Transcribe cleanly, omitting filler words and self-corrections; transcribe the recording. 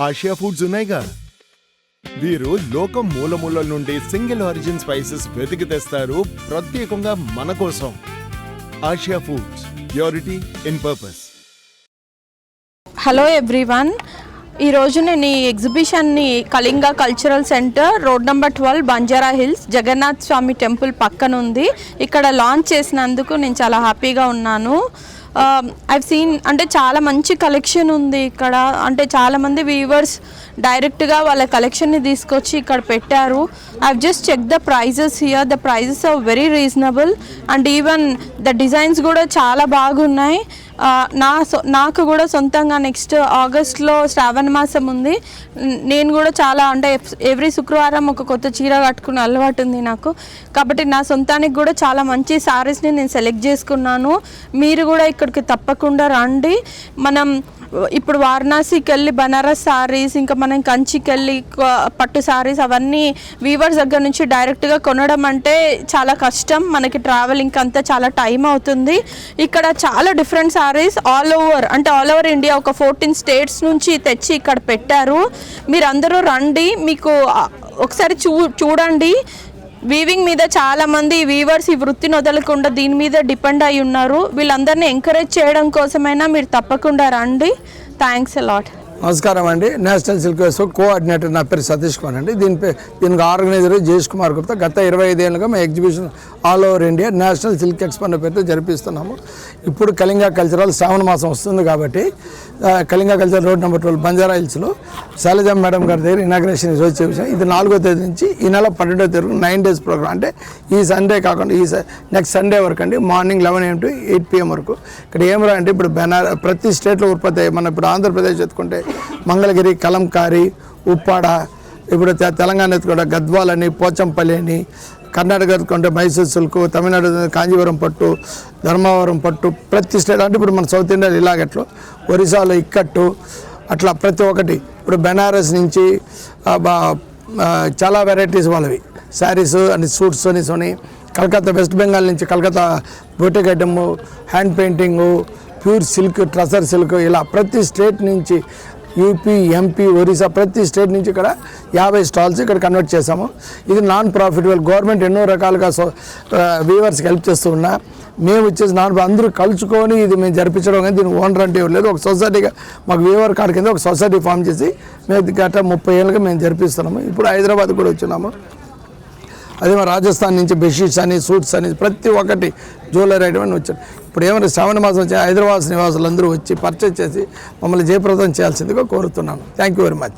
Asia foods ఉన్నాయిగా. వీరు లోకం మూలమూలల నుండి సింగిల్ ఆరిజిన్ స్పైసెస్ వెతికి తెస్తారు ప్రత్యేకంగా మన కోసం. Asia foods, purity in purpose. Hello everyone, ఈరోజు నేను ఈ ఎగ్జిబిషన్ని Kalinga cultural centre road number 12 Banjara hills Jagannath Swami temple పక్కన ఉంది. ఇక్కడ లాంచ్ చేసినందుకు నేను చాలా హ్యాపీగా ఉన్నాను. ఐవ్ సీన్ అంటే చాలా మంచి కలెక్షన్ ఉంది ఇక్కడ. అంటే చాలామంది వీవర్స్ డైరెక్ట్గా వాళ్ళ కలెక్షన్ని తీసుకొచ్చి ఇక్కడ పెట్టారు. I've just check the prices here. The prices are very reasonable and even the designs కూడా చాలా బాగున్నాయి. నాకు కూడా సొంతంగా నెక్స్ట్ ఆగస్ట్లో శ్రావణ మాసం ఉంది. నేను కూడా చాలా అంటే ఎవ్రీ శుక్రవారం ఒక కొత్త చీర కట్టుకునే అలవాటు ఉంది నాకు. కాబట్టి నా సొంతానికి కూడా చాలా మంచి శారీస్ని నేను సెలెక్ట్ చేసుకున్నాను. మీరు కూడా ఇక్కడికి తప్పకుండా రండి. మనం ఇప్పుడు వారణాసికి వెళ్ళి బనారస్ శారీస్, ఇంకా మనం కంచికి వెళ్ళి పట్టు శారీస్ అవన్నీ వీవర్స్ దగ్గర నుంచి డైరెక్ట్గా కొనడం అంటే చాలా కష్టం. మనకి ట్రావెలింగ్ అంతా చాలా టైం అవుతుంది. ఇక్కడ చాలా different saris all over India ఒక 14 స్టేట్స్ నుంచి తెచ్చి ఇక్కడ పెట్టారు. మీరు అందరూ రండి, మీకు ఒకసారి చూడండి. వీవింగ్ మీద చాలామంది వీవర్స్ ఈ వృత్తిని వదలకుండా దీని మీద డిపెండ్ అయి ఉన్నారు. వీళ్ళందరినీ ఎంకరేజ్ చేయడం కోసమైనా మీరు తప్పకుండా రండి. Thanks a lot. నమస్కారం అండి. నేషనల్ సిల్క్ వేస్ కోఆర్డినేటర్ నా పేరు సతీష్ కుమార్ అండి. దీనికి ఆర్గనైజర్ జయేష్ కుమార్ గుప్తా. గత 25 ఏళ్ళుగా మా exhibition all over India national silk expo అనే పేరుతో జరిపిస్తున్నాము. ఇప్పుడు కళింగ కల్చరల్ శ్రావణ మాసం వస్తుంది కాబట్టి Kalinga cultural road number 12 Banjara హిల్స్లో శైలజ మేడం గారి దగ్గర ఇనాగ్రేషన్ ఈరోజు చేసాం. ఇది 4వ తేదీ నుంచి ఈ నెల 12వ తేదీ 9 days ప్రోగ్రామ్. అంటే ఈ సండే కాకుండా నెక్స్ట్ సండే వరకు అండి. మార్నింగ్ 11 AM to 8 PM వరకు. ఇక్కడ ఏమరా అంటే ఇప్పుడు ప్రతి స్టేట్లో ఉత్పత్తి అయ్యి, మనం ఇప్పుడు ఆంధ్రప్రదేశ్ ఎత్తుకుంటే మంగళగిరి, కలంకారీ, ఉప్పాడ, ఇప్పుడు తెలంగాణ ఎత్తుకుంటే గద్వాల్ అని, పోచంపల్లి అని, కర్ణాటక ఎత్తుకుంటే మైసూర్ సిల్క్, తమిళనాడు కాంజీవరం పట్టు, ధర్మవరం పట్టు, ప్రతి స్టేట్ అంటే ఇప్పుడు మన సౌత్ ఇండియాలో ఇలాగట్లో, ఒరిస్సాలో ఇక్కట్టు, అట్లా ప్రతి ఒక్కటి. ఇప్పుడు బెనారస్ నుంచి చాలా వెరైటీస్ వాళ్ళవి శారీస్ అండ్ సూట్స్ అని, కలకత్తా వెస్ట్ బెంగాల్ నుంచి Calcutta boutique item, hand painting, pure silk, tussar silk, ఇలా ప్రతి స్టేట్ నుంచి యూపీ, ఎంపీ, ఒరిస్సా ప్రతి స్టేట్ నుంచి ఇక్కడ 50 స్టాల్స్ ఇక్కడ కన్వర్ట్ చేసాము. ఇది నాన్ ప్రాఫిటబుల్. గవర్నమెంట్ ఎన్నో రకాలుగా వీవర్స్కి హెల్ప్ చేస్తూ ఉన్నా, మేము వచ్చేసి అందరూ కలుసుకొని ఇది మేము జరిపించడం. కానీ దీనికి ఓనర్ అంటే లేదు. ఒక సొసైటీగా మాకు వీవర్ కార్డు కింద ఒక సొసైటీ ఫామ్ చేసి మేము గత 30 ఏళ్ళుగా మేము జరిపిస్తున్నాము. ఇప్పుడు హైదరాబాద్ కూడా వచ్చినాము. అదే మా రాజస్థాన్ నుంచి బెడ్షీట్స్ అని, సూట్స్ అని, ప్రతి ఒక్కటి జ్యువెలరీ ఐటమ్ అని వచ్చారు. ఇప్పుడు ఏమైనా శ్రావణ మాసం వచ్చి హైదరాబాద్ నివాసులందరూ వచ్చి పర్చేజ్ చేసి మమ్మల్ని జయప్రదం చేయాల్సిందిగా కోరుతున్నాను. Thank you very much.